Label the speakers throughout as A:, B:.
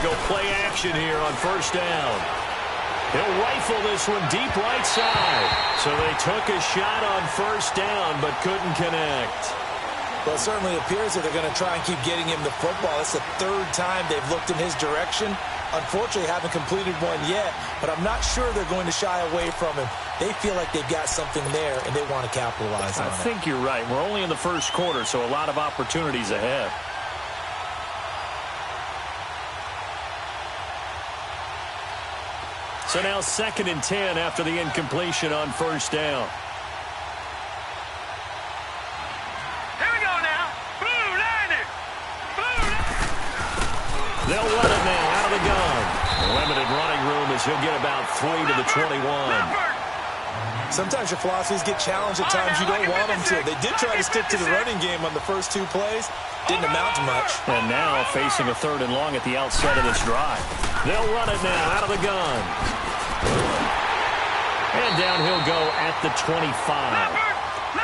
A: go play action here on first down. He'll rifle this one deep right side. So they took a shot on first down but couldn't connect.
B: Well, it certainly appears that they're going to try and keep getting him the football. It's the third time they've looked in his direction. Unfortunately, haven't completed one yet, but I'm not sure they're going to shy away from him. They feel like they've got something there, and they want to capitalize on it.
A: I think you're right. We're only in the first quarter, so a lot of opportunities ahead. So now 2nd and 10 after the incompletion on first down. They'll run it now out of the gun. Limited running room as he'll get about 3 to the 21.
B: Sometimes your philosophies get challenged at times you don't want them to. They did try to stick to the running game on the first 2 plays. Didn't amount to much.
A: And now facing a 3rd and long at the outset of this drive. They'll run it now out of the gun. And down he'll go at the 25.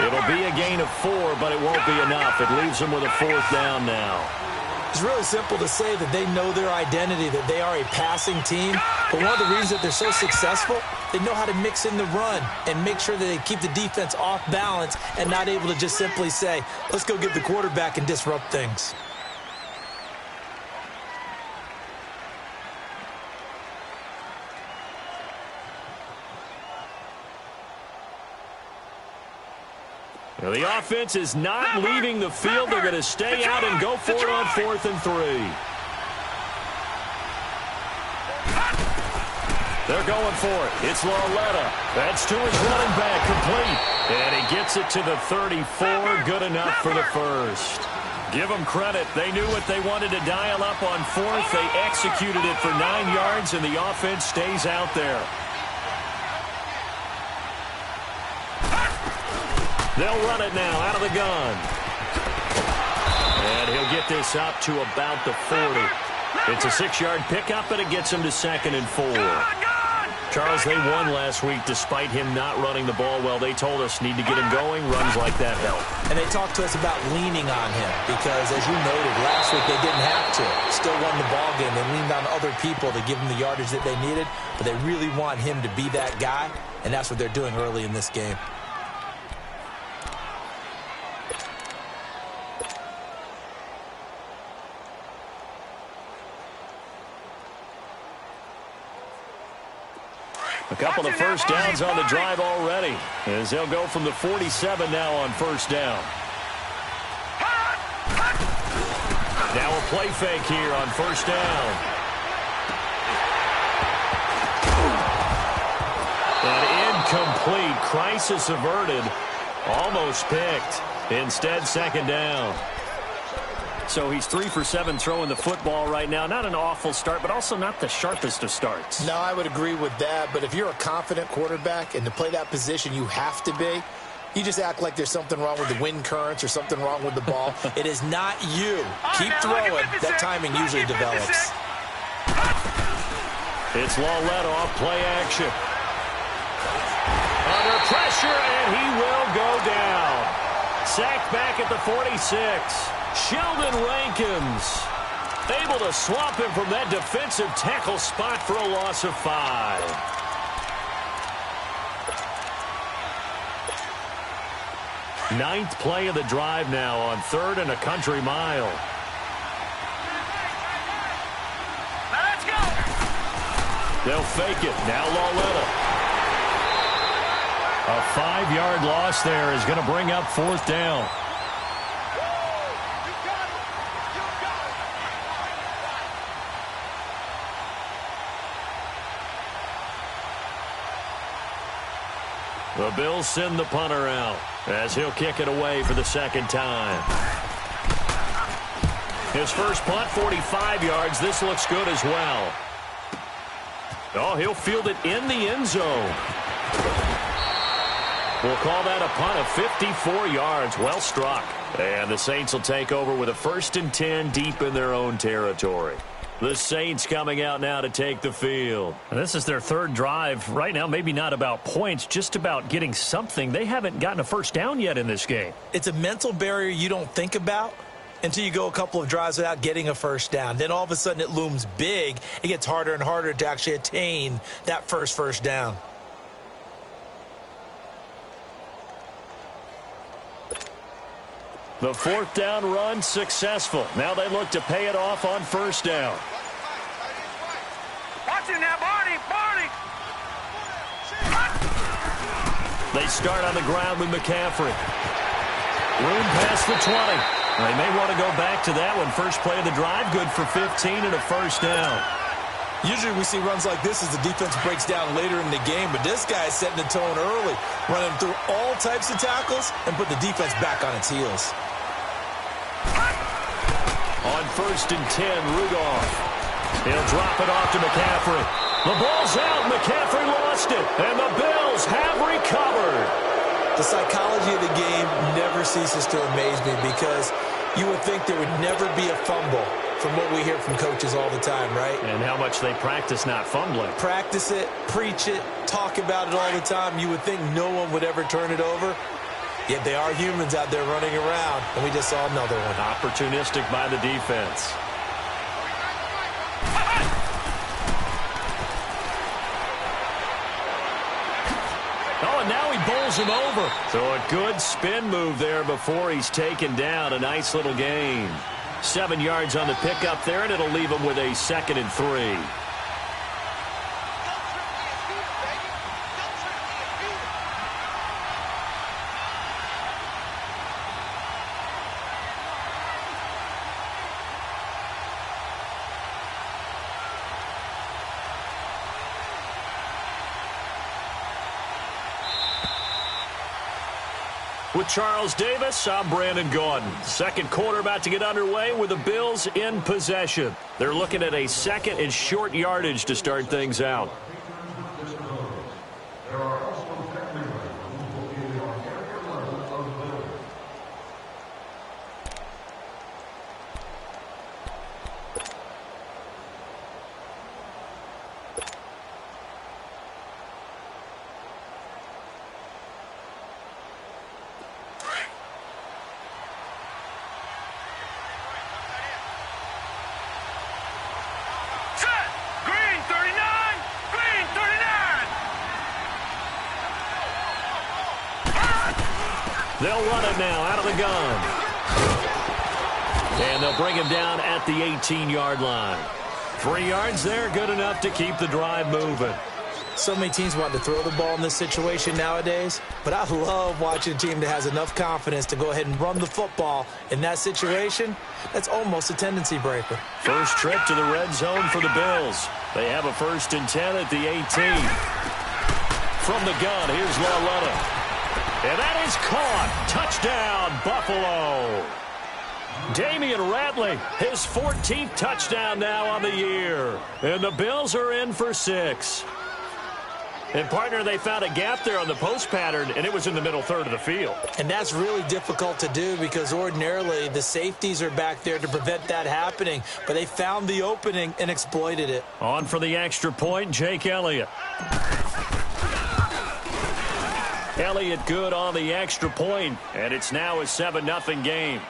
A: It'll be a gain of 4, but it won't be enough. It leaves them with a 4th down now.
B: It's really simple to say that they know their identity, that they are a passing team. But one of the reasons that they're so successful, they know how to mix in the run and make sure that they keep the defense off balance and not able to just simply say, let's go get the quarterback and disrupt things.
A: Well, the offense is not leaving the field. They're going to stay out and go for it on 4th and 3. They're going for it. It's Lauletta. That's to his running back, complete. And he gets it to the 34. Good enough for the first. Give them credit. They knew what they wanted to dial up on 4th. They executed it for 9 yards, and the offense stays out there. They'll run it now out of the gun. And he'll get this up to about the 40. It's a 6-yard pickup, and it gets him to 2nd and 4. Charles, they won last week despite him not running the ball well. They told us need to get him going. Runs like that help.
B: And they talked to us about leaning on him because, as you noted, last week they didn't have to. Still won the ball game. They leaned on other people to give them the yardage that they needed, but they really want him to be that guy, and that's what they're doing early in this game.
A: A couple of first downs on the drive already, as they'll go from the 47 now on first down. Now a play fake here on first down. And incomplete. Crisis averted. Almost picked. Instead, 2nd down. So he's 3 for 7 throwing the football right now. Not an awful start, but also not the sharpest of starts.
B: No, I would agree with that. But if you're a confident quarterback and to play that position you have to be, you just act like there's something wrong with the wind currents or something wrong with the ball. It is not you. Keep throwing. That timing usually develops.
A: It's Lauletta off play action. Under pressure, and he will go down. Sacked back at the 46. Sheldon Rankins able to swap him from that defensive tackle spot for a loss of 5. Ninth play of the drive now on 3rd and a country mile.
C: Let's go.
A: They'll fake it. Now Lauletta. A 5-yard loss there is going to bring up 4th down. The Bills send the punter out as he'll kick it away for the 2nd time. His first punt, 45 yards. This looks good as well. Oh, he'll field it in the end zone. We'll call that a punt of 54 yards. Well struck. And the Saints will take over with a 1st and 10 deep in their own territory. The Saints coming out now to take the field. This is their 3rd drive. Right now, maybe not about points, just about getting something. They haven't gotten a first down yet in this game.
B: It's a mental barrier you don't think about until you go a couple of drives without getting a first down. Then all of a sudden it looms big. It gets harder and harder to actually attain that first down.
A: The 4th down run successful. Now they look to pay it off on 1st down.
C: Watch it now, Barney!
A: They start on the ground with McCaffrey. Room past the 20. They may want to go back to that one. First play of the drive, good for 15 and a 1st down.
B: Usually we see runs like this as the defense breaks down later in the game, but this guy is setting the tone early, running through all types of tackles and put the defense back on its heels.
A: On 1st and 10, Rudolph. He'll drop it off to McCaffrey. The ball's out. McCaffrey lost it, and the Bills have recovered.
B: The psychology of the game never ceases to amaze me because you would think there would never be a fumble from what we hear from coaches all the time, right?
A: And how much they practice not fumbling.
B: Practice it, preach it, talk about it all the time. You would think no one would ever turn it over. Yet they are humans out there running around, and we just saw another one.
A: Opportunistic by the defense. Oh, and now he bowls him over. So a good spin move there before he's taken down. A nice little gain. 7 yards on the pickup there, and it'll leave him with a 2nd and 3. With Charles Davis, I'm Brandon Gaudin. Second quarter about to get underway with the Bills in possession. They're looking at a 2nd and short yardage to start things out. They'll run it now out of the gun. And they'll bring him down at the 18-yard line. 3 yards there, good enough to keep the drive moving.
B: So many teams want to throw the ball in this situation nowadays, but I love watching a team that has enough confidence to go ahead and run the football in that situation. That's almost a tendency breaker.
A: First trip to the red zone for the Bills. They have a 1st and 10 at the 18. From the gun, here's Lauletta. And that is caught. Touchdown, Buffalo. Damian Ratley, his 14th touchdown now on the year. And the Bills are in for 6. And, partner, they found a gap there on the post pattern, and it was in the middle third of the field.
B: And that's really difficult to do because ordinarily the safeties are back there to prevent that happening. But they found the opening and exploited it.
A: On for the extra point, Jake Elliott. Elliott good on the extra point, and it's now a 7-0 game.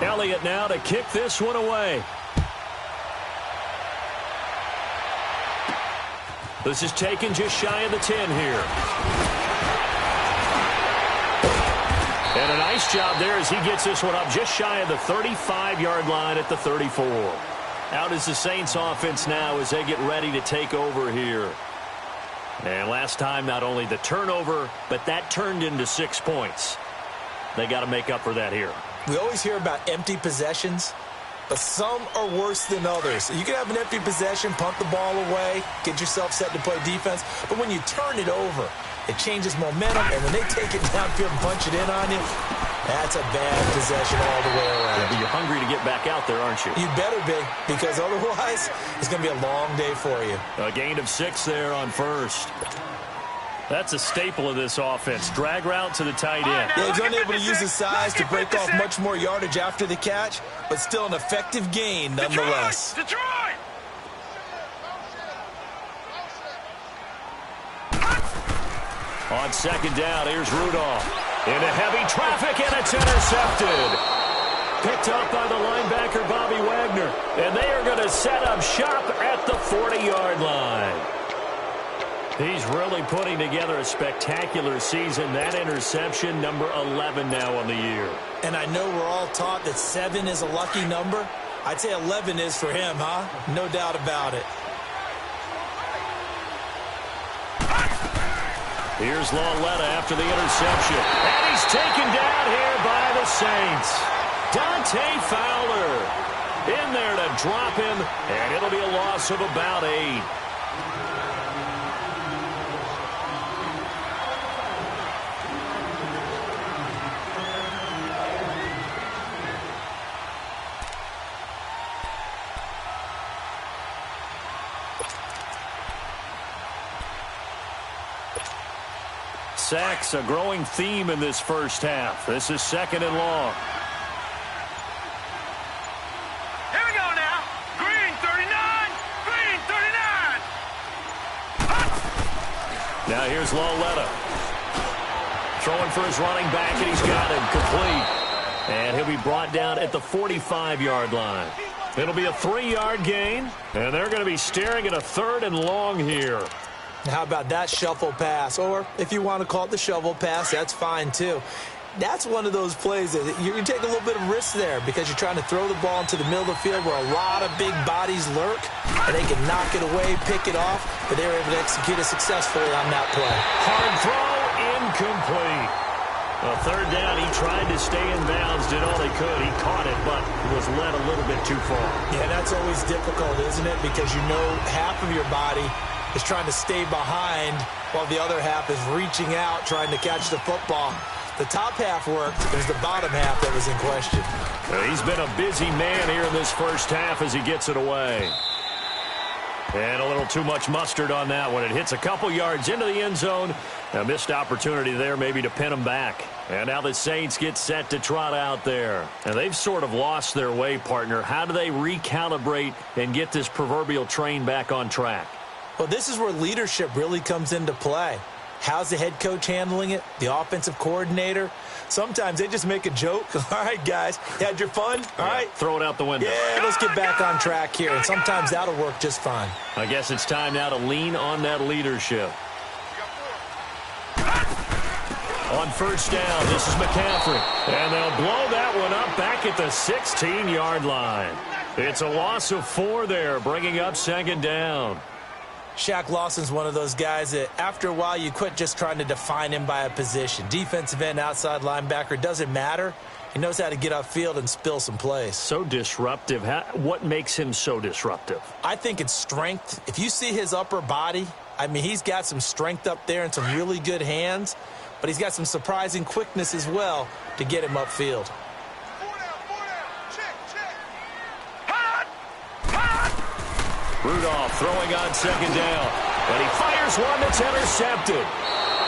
A: Elliott now to kick this one away. This is taken just shy of the 10 here. And a nice job there as he gets this one up just shy of the 35-yard line at the 34. Out is the Saints offense now as they get ready to take over here. And last time, not only the turnover, but that turned into 6 points. They got to make up for that here.
B: We always hear about empty possessions, but some are worse than others. You can have an empty possession, punt the ball away, get yourself set to play defense, but when you turn it over, it changes momentum, and when they take it downfield and punch it in on you, That's a bad possession all the way around.
A: Yeah, but you're hungry to get back out there, aren't you?
B: You better be, because otherwise it's going to be a long day for you.
A: A gain of 6 there on first. That's a staple of this offense. Drag route to the tight end.
B: Yeah, he's unable to use his size to break off much more yardage after the catch, but still an effective gain nonetheless.
C: Detroit!
A: On second down, here's Rudolph. Into heavy traffic, and it's intercepted. Picked up by the linebacker, Bobby Wagner. And they are going to set up shop at the 40-yard line. He's really putting together a spectacular season. That interception, number 11 now on the year.
B: And I know we're all taught that 7 is a lucky number. I'd say 11 is for him, huh? No doubt about it.
A: Here's Lauletta after the interception. And he's taken down here by the Saints. Dante Fowler in there to drop him, and it'll be a loss of about 8. Sacks, a growing theme in this first half. This is second and long.
C: Here we go now. Green 39. Green 39.
A: Now here's Lauletta. Throwing for his running back, and he's got him complete. And he'll be brought down at the 45-yard line. It'll be a 3-yard gain, and they're going to be staring at a 3rd and long here.
B: How about that shuffle pass? Or if you want to call it the shovel pass, that's fine too. That's one of those plays that you can take a little bit of risk there because you're trying to throw the ball into the middle of the field where a lot of big bodies lurk, and they can knock it away, pick it off, but they were able to execute it successfully on that play.
A: Hard throw, incomplete. A 3rd down, he tried to stay in bounds, did all he could. He caught it, but was led a little bit too far.
B: Yeah, that's always difficult, isn't it? Because you know half of your body is trying to stay behind while the other half is reaching out, trying to catch the football. The top half worked. It was the bottom half that was in question.
A: He's been a busy man here in this first half as he gets it away. And a little too much mustard on that one. It hits a couple yards into the end zone. A missed opportunity there maybe to pin him back. And now the Saints get set to trot out there. And they've sort of lost their way, partner. How do they recalibrate and get this proverbial train back on track?
B: Well, this is where leadership really comes into play. How's the head coach handling it? The offensive coordinator? Sometimes they just make a joke. All right, guys, you had your fun? All right.
A: Throw it out the window.
B: Yeah, let's get back on track here. And sometimes that'll work just fine.
A: I guess it's time now to lean on that leadership. On first down, this is McCaffrey. And they'll blow that one up back at the 16-yard line. It's a loss of 4 there, bringing up second down.
B: Shaq Lawson's one of those guys that after a while you quit just trying to define him by a position. Defensive end, outside linebacker, doesn't matter. He knows how to get upfield and spill some plays.
A: So disruptive. What makes him so disruptive?
B: I think it's strength. If you see his upper body, I mean, he's got some strength up there and some really good hands, but he's got some surprising quickness as well to get him upfield.
A: Rudolph throwing on second down. And he fires one that's intercepted.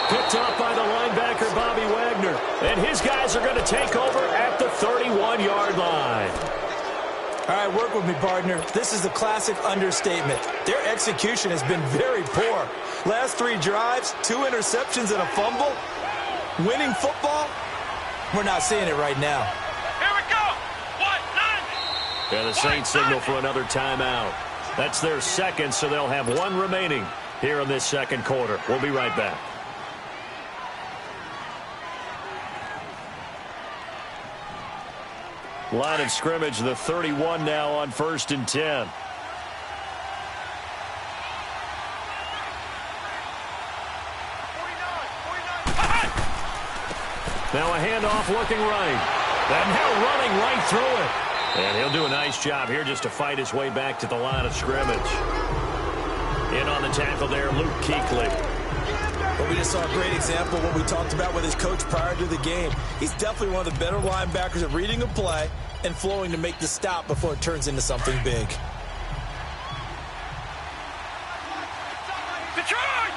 A: Picked up by the linebacker, Bobby Wagner. And his guys are going to take over at the 31-yard line.
B: All right, work with me, partner. This is a classic understatement. Their execution has been very poor. Last 3 drives, 2 interceptions and a fumble. Winning football? We're not seeing it right now.
C: Here we go. 1-9.
A: And the Saints signal for another timeout. That's their second, so they'll have 1 remaining here in this second quarter. We'll be right back. Line of scrimmage, the 31 now on 1st and 10. Now a handoff looking right. And now running right through it. And he'll do a nice job here just to fight his way back to the line of scrimmage. In on the tackle there, Luke Kuechly.
B: But we just saw a great example of what we talked about with his coach prior to the game. He's definitely one of the better linebackers at reading a play and flowing to make the stop before it turns into something big.
C: Detroit!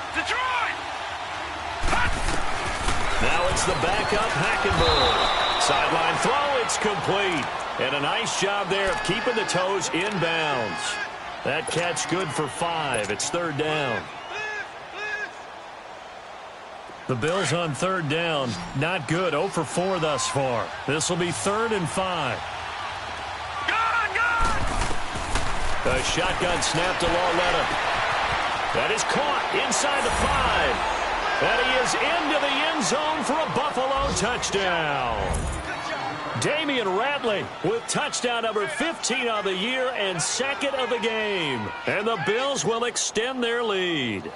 A: Now it's the backup, Hackenberg. Sideline throw, it's complete. And a nice job there of keeping the toes inbounds. That catch good for 5. It's third down. The Bills on third down, not good. 0 for 4 thus far. This will be 3rd and 5. A shotgun snap to Lauletta. That is caught inside the 5. And he is into the end zone for a Buffalo touchdown. Damian Ratley with touchdown number 15 of the year and 2nd of the game. And the Bills will extend their lead.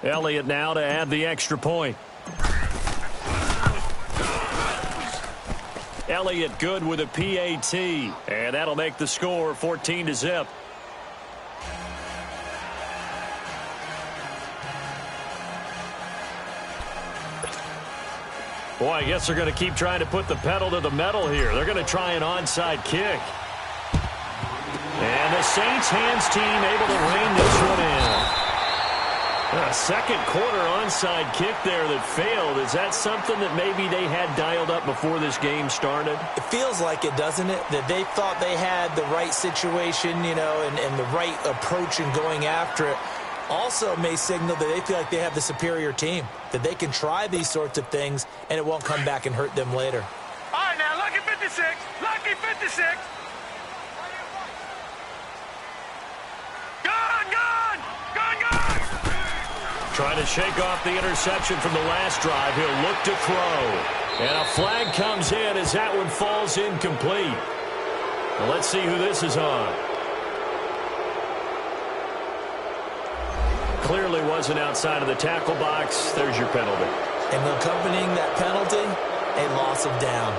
A: Elliott now to add the extra point. Elliott good with a PAT, and that'll make the score 14-0. Boy, I guess they're going to keep trying to put the pedal to the metal here. They're going to try an onside kick. And the Saints hands team able to rein this one in. A second quarter onside kick there that failed. Is that something that maybe they had dialed up before this game started?
B: It feels like it, doesn't it? That they thought they had the right situation, you know, and the right approach in going after it. Also may signal that they feel like they have the superior team, that they can try these sorts of things and it won't come back and hurt them later.
C: All right, now, lucky 56. Lucky 56.
A: Trying to shake off the interception from the last drive. He'll look to throw. And a flag comes in as that one falls incomplete. Well, let's see who this is on. Clearly wasn't outside of the tackle box. There's your penalty.
B: And accompanying that penalty, a loss of down.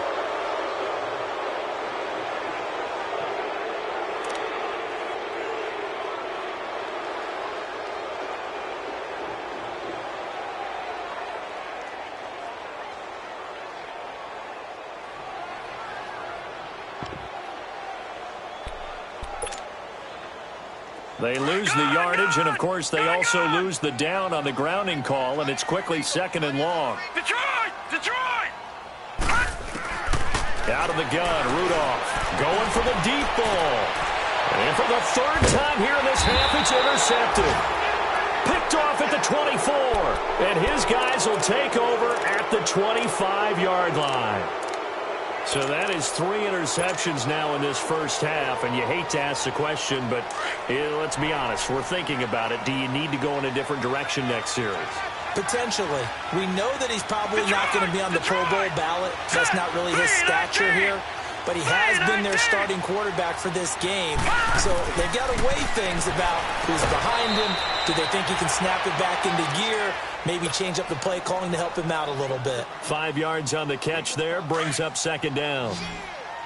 A: They lose the yardage, and, of course, they also lose the down on the grounding call, and it's quickly 2nd and long.
C: Detroit!
A: Out of the gun, Rudolph going for the deep ball. And for the 3rd time here in this half, it's intercepted. Picked off at the 24, and his guys will take over at the 25-yard line. So that is 3 interceptions now in this first half, and you hate to ask the question, but let's be honest, we're thinking about it. Do you need to go in a different direction next series?
B: Potentially. We know that he's probably not going to be on the Pro Bowl ballot. That's not really his stature here. But he has been their starting quarterback for this game. So they've got to weigh things about who's behind him. Do they think he can snap it back into gear? Maybe change up the play calling to help him out a little bit.
A: 5 yards on the catch there, brings up 2nd down.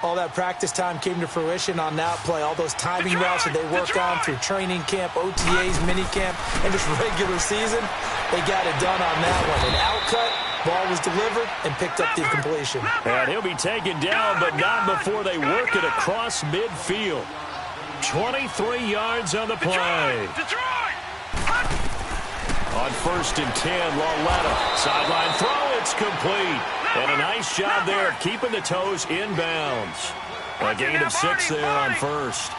B: All that practice time came to fruition on that play. All those timing routes that they work on through training camp, OTAs, minicamp, and just regular season, they got it done on that one. An outcut, ball was delivered, and picked up the completion.
A: And he'll be taken down, but not before they work it across midfield. 23 yards on the play. On 1st and 10, Lauletta. Sideline throw, it's complete. And a nice job there of keeping the toes inbounds. A gain of 6 there on 1st.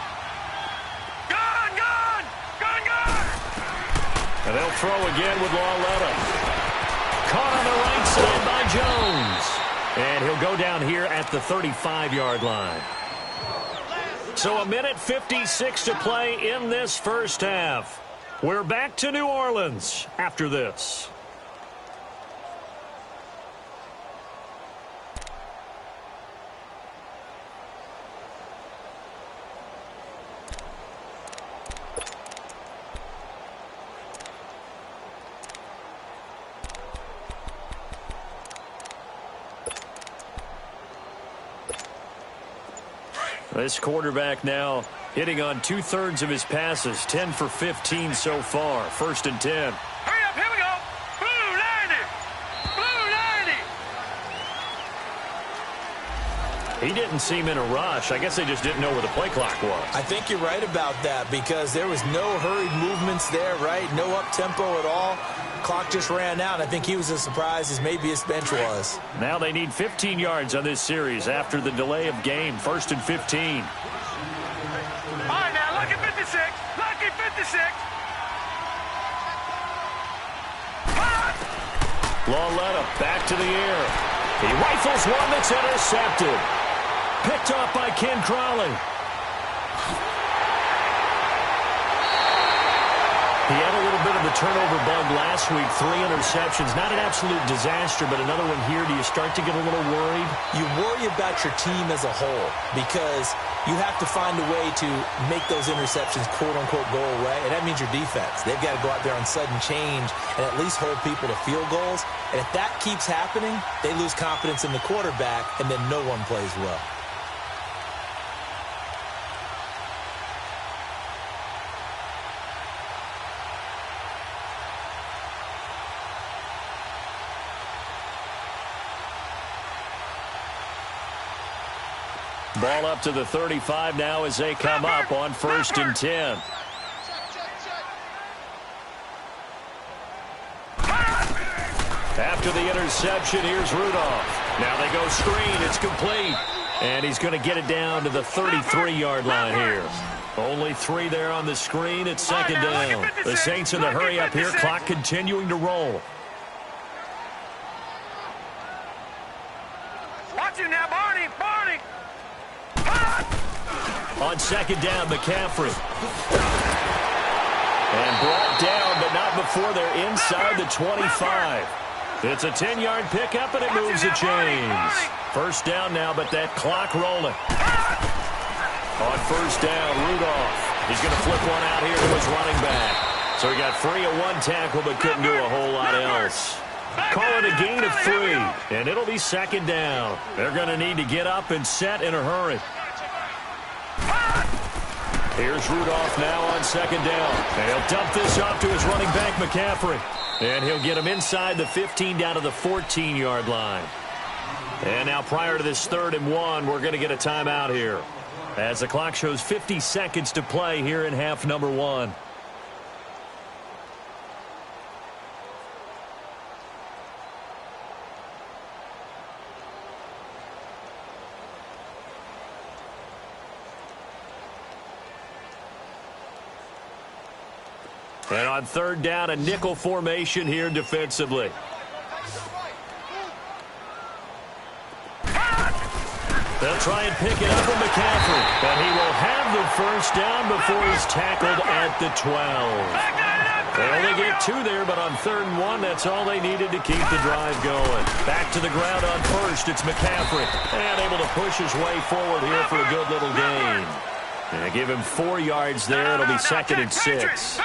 A: And they'll throw again with Lauletta. Caught on the right side by Jones. And he'll go down here at the 35-yard line. So 1:56 to play in this first half. We're back to New Orleans after this. This quarterback now hitting on 2/3 of his passes, 10 for 15 so far. 1st and 10.
C: Hurry up, here we go. Blue 90. Blue 90.
A: He didn't seem in a rush. I guess they just didn't know where the play clock was.
B: I think you're right about that because there was no hurried movements there, right? No up-tempo at all. Clock just ran out. I think he was as surprised as maybe his bench was.
A: Now they need 15 yards on this series after the delay of game. 1st and 15.
C: All right, now, lucky 56. Lucky 56.
A: Lauletta back to the air. He rifles one that's intercepted. Picked off by Ken Crawley. He had a little bit of the turnover bug last week, 3 interceptions. Not an absolute disaster, but another one here. Do you start to get a little worried?
B: You worry about your team as a whole because you have to find a way to make those interceptions, quote-unquote, go away, and that means your defense. They've got to go out there on sudden change and at least hold people to field goals. And if that keeps happening, they lose confidence in the quarterback, and then no one plays well.
A: Ball up to the 35 now as they come up on 1st and 10. After the interception, here's Rudolph. Now they go screen. It's complete. And he's going to get it down to the 33-yard line here. Only 3 there on the screen. It's 2nd down. The Saints in the hurry up here. Clock continuing to roll.
C: Watch him now, Barney. Barney.
A: On 2nd down, McCaffrey. And brought down, but not before they're inside the 25. It's a 10-yard pickup, and it moves the chains. 1st down now, but that clock rolling. On 1st down, Rudolph. He's going to flip one out here to his running back. So he got free of 1 tackle, but couldn't do a whole lot else. Call it a gain of 3, and it'll be 2nd down. They're going to need to get up and set in a hurry. Here's Rudolph now on 2nd down. And he'll dump this off to his running back, McCaffrey. And he'll get him inside the 15 down to the 14-yard line. And now prior to this 3rd and 1, we're going to get a timeout here, as the clock shows 50 seconds to play here in half number 1. And on 3rd down, a nickel formation here defensively. They'll try and pick it up with McCaffrey. But he will have the 1st down before he's tackled at the 12. They only get 2 there, but on 3rd and 1, that's all they needed to keep the drive going. Back to the ground on 1st, it's McCaffrey. And able to push his way forward here for a good little gain. And give him 4 yards there. It'll be 2nd and 6.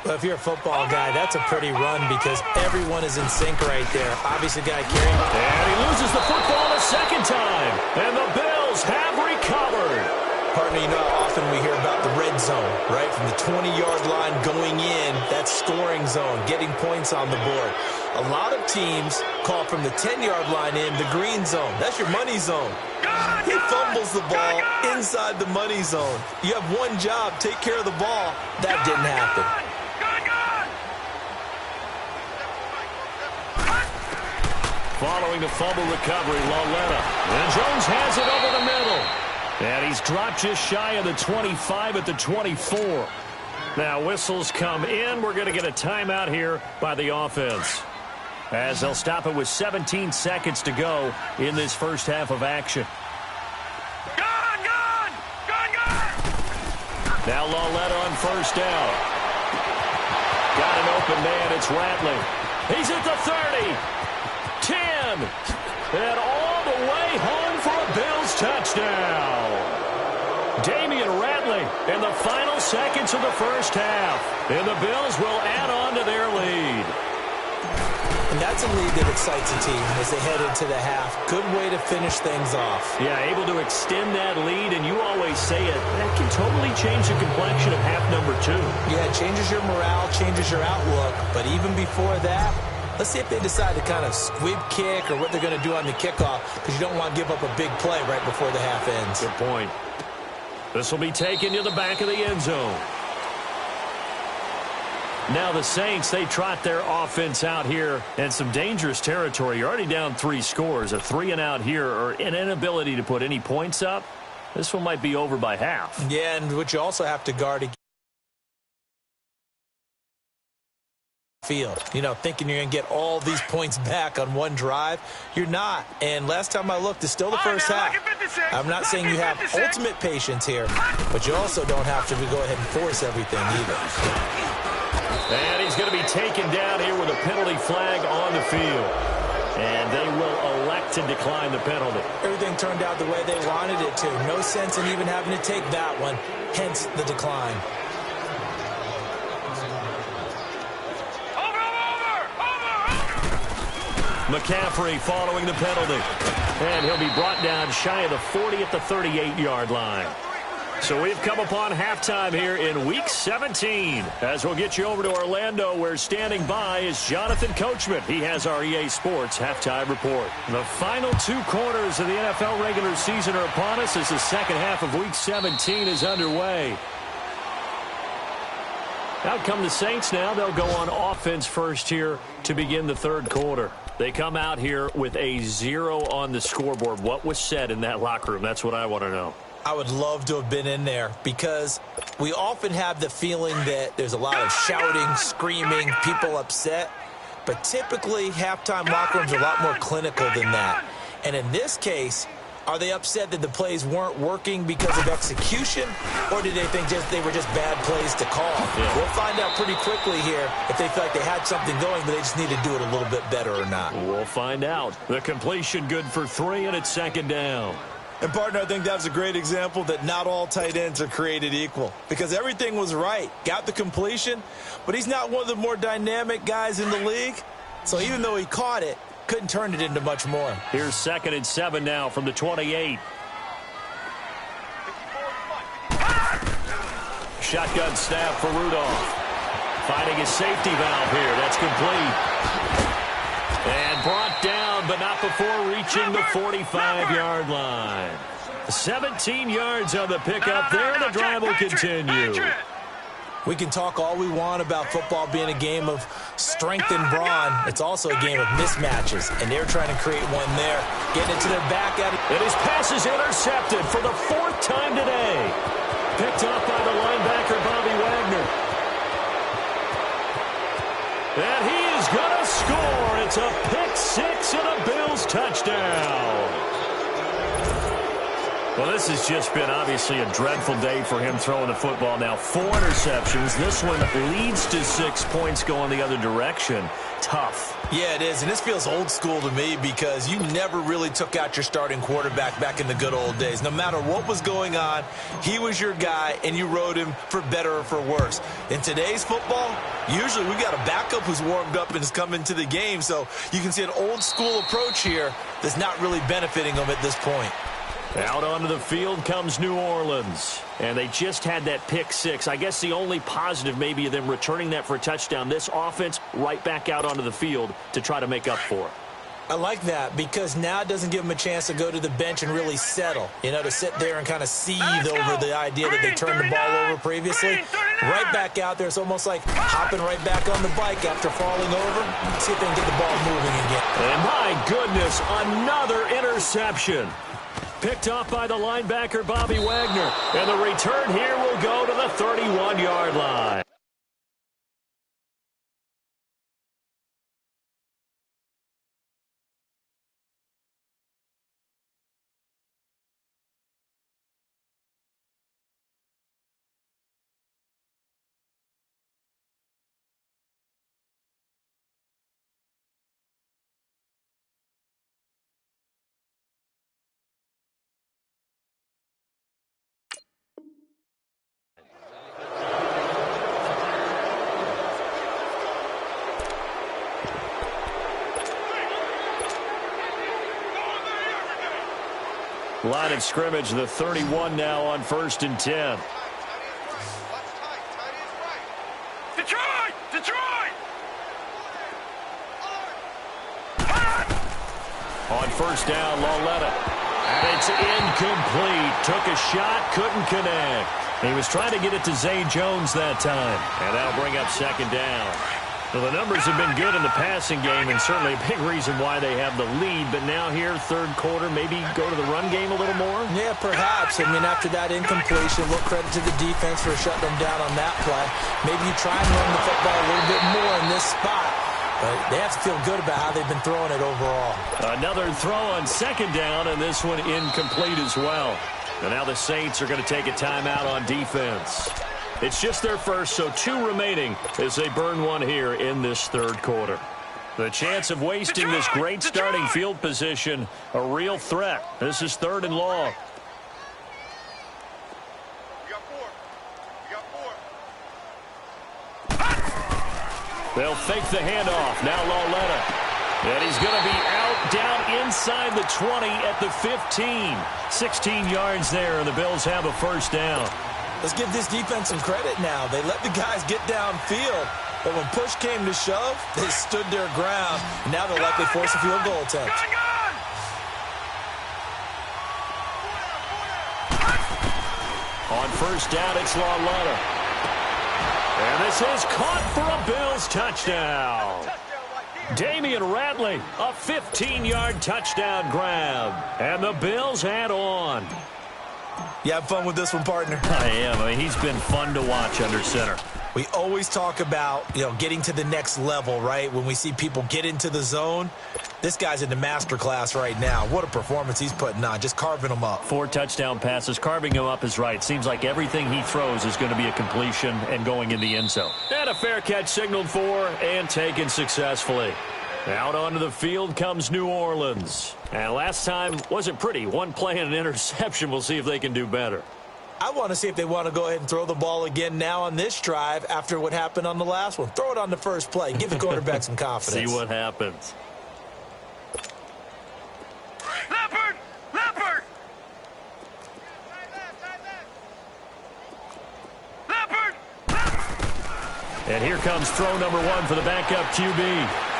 B: Well, if you're a football guy, that's a pretty run because everyone is in sync right there. Obviously, got to carry him.
A: And he loses the football a 2nd time. And the Bills have recovered.
B: Partner, you know how often we hear about the red zone, right? From the 20-yard line going in, that scoring zone, getting points on the board. A lot of teams call from the 10-yard line in the green zone. That's your money zone. He fumbles the ball inside the money zone. You have one job, take care of the ball. That didn't happen.
A: Following the fumble recovery, Lauletta. And Jones has it over the middle. And he's dropped just shy of the 25 at the 24. Now whistles come in. We're going to get a timeout here by the offense, as they'll stop it with 17 seconds to go in this first half of action. Now Lauletta on 1st down. Got an open man. It's Rattling. He's at the 30. 10. And all the way home for a Bills touchdown. Damian Rattling in the final seconds of the first half. And the Bills will add on to their lead.
B: And that's a lead that excites a team as they head into the half. Good way to finish things off.
A: Yeah, able to extend that lead, and you always say it, that can totally change the complexion of half number 2.
B: Yeah, it changes your morale, changes your outlook. But even before that, let's see if they decide to kind of squib kick or what they're going to do on the kickoff, because you don't want to give up a big play right before the half ends.
A: Good point. This will be taken to the back of the end zone. Now the Saints, they trot their offense out here in some dangerous territory. You're already down 3 scores. A 3-and-out here or an inability to put any points up. This one might be over by half.
B: Yeah, and what you also have to guard against field. You know, thinking you're going to get all these points back on one drive. You're not. And last time I looked, it's still the first half. I'm not saying you have ultimate patience here, but you also don't have to go ahead and force everything either.
A: And he's going to be taken down here with a penalty flag on the field. And they will elect to decline the penalty.
B: Everything turned out the way they wanted it to. No sense in even having to take that one, hence the decline.
A: McCaffrey following the penalty. And he'll be brought down shy of the 40 at the 38-yard line. So we've come upon halftime here in Week 17. As we'll get you over to Orlando, where standing by is Jonathan Coachman. He has our EA Sports halftime report. The final 2 quarters of the NFL regular season are upon us as the second half of Week 17 is underway. Out come the Saints now. They'll go on offense first here to begin the third quarter. They come out here with a 0 on the scoreboard. What was said in that locker room? That's what I want to know.
B: I would love to have been in there because we often have the feeling that there's a lot of shouting, screaming, people upset. But typically, halftime locker rooms are a lot more clinical than that. And in this case, are they upset that the plays weren't working because of execution, or did they think they were just bad plays to call?
A: Yeah.
B: We'll find out pretty quickly here if they feel like they had something going, but they just need to do it a little bit better or not.
A: We'll find out. The completion good for 3, and it's second down.
B: And, partner, I think that's a great example that not all tight ends are created equal, because everything was right. Got the completion, but he's not one of the more dynamic guys in the league. So even though he caught it, couldn't turn it into much more.
A: Here's 2nd and 7 now from the 28. Shotgun snap for Rudolph. Finding his safety valve here. That's complete. And brought down, but not before reaching the 45-yard line. 17 yards on the pickup there, and the drive will continue.
B: We can talk all we want about football being a game of strength and brawn. It's also a game of mismatches, and they're trying to create one there. Getting it to their back.
A: And his pass is intercepted for the 4th time today. Picked off by the linebacker, Bobby Wagner. And he is going to score. It's a pick-6 and a Bills touchdown. Well, this has just been obviously a dreadful day for him throwing the football. Now 4 interceptions. This one leads to 6 points going the other direction. Tough.
B: Yeah, it is, and this feels old school to me because you never really took out your starting quarterback back in the good old days. No matter what was going on, he was your guy, and you rode him for better or for worse. In today's football, usually we got a backup who's warmed up and has come into the game, so you can see an old school approach here that's not really benefiting them at this point.
A: Out onto the field comes New Orleans. And they just had that pick-6. I guess the only positive maybe of them returning that for a touchdown. This offense right back out onto the field to try to make up for it.
B: I like that because now it doesn't give them a chance to go to the bench and really settle. You know, to sit there and kind of seethe over the idea that they turned the ball over previously. Right back out there. It's almost like hopping right back on the bike after falling over. See if they can get the ball moving again.
A: And my goodness, another interception. Picked off by the linebacker, Bobby Wagner. And the return here will go to the 31-yard line. Line of scrimmage, the 31 now on 1st and 10.
C: Detroit! Detroit!
A: On 1st down, Lauletta. And it's incomplete. Took a shot, couldn't connect. He was trying to get it to Zay Jones that time. And that'll bring up 2nd down. Well, the numbers have been good in the passing game, and certainly a big reason why they have the lead. But now here, 3rd quarter, maybe go to the run game a little more?
B: Yeah, perhaps. I mean, after that incompletion, a little credit to the defense for shutting them down on that play. Maybe you try and run the football a little bit more in this spot. But they have to feel good about how they've been throwing it overall.
A: Another throw on 2nd down, and this one incomplete as well. And now the Saints are going to take a timeout on defense. It's just their first, so 2 remaining as they burn one here in this 3rd quarter. The chance of wasting this great starting field position, a real threat. This is 3rd and long. They'll fake the handoff. Now Lauletta. And he's going to be out, down inside the 20 at the 15. 16 yards there, and the Bills have a 1st down.
B: Let's give this defense some credit now. They let the guys get downfield, but when push came to shove, they stood their ground. And now they'll likely force a field goal attempt.
A: On 1st down, it's Lauletta. And this is caught for a Bills touchdown. Damian Ratley, a 15-yard touchdown grab. And the Bills add on.
B: You have fun with this one, partner?
A: I am. I mean, he's been fun to watch under center.
B: We always talk about, getting to the next level, right? When we see people get into the zone, this guy's in the master class right now. What a performance he's putting on, just carving them up.
A: 4 touchdown passes. Carving him up is right. Seems like everything he throws is going to be a completion and going in the end zone. And a fair catch signaled for and taken successfully. Out onto the field comes New Orleans. And last time wasn't pretty. 1 play and an interception. We'll see if they can do better.
B: I want to see if they want to go ahead and throw the ball again now on this drive after what happened on the last one. Throw it on the first play. Give the quarterback some confidence.
A: See what happens.
C: Leopard! Leopard! Leopard!
A: And here comes throw number 1 for the backup QB.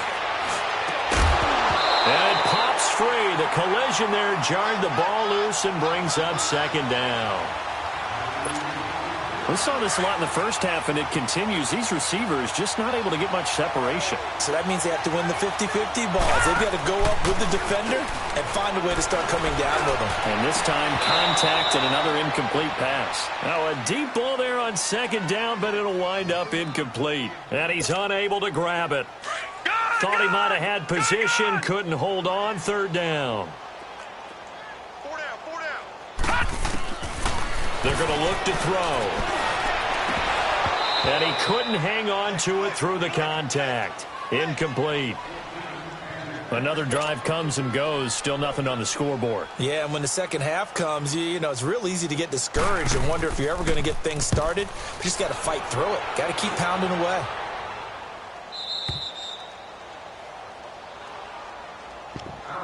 A: And it pops free. The collision there jarred the ball loose and brings up 2nd down. We saw this a lot in the first half, and it continues. These receivers just not able to get much separation.
B: So that means they have to win the 50-50 balls. They've got to go up with the defender and find a way to start coming down with them.
A: And this time, contact and another incomplete pass. Now, a deep ball there on 2nd down, but it'll wind up incomplete. And he's unable to grab it. Thought he might have had position, couldn't hold on. 3rd down.
C: 4 down.
A: They're going to look to throw. And he couldn't hang on to it through the contact. Incomplete. Another drive comes and goes. Still nothing on the scoreboard.
B: Yeah, and when the second half comes, it's real easy to get discouraged and wonder if you're ever going to get things started. You just got to fight through it. Got to keep pounding away.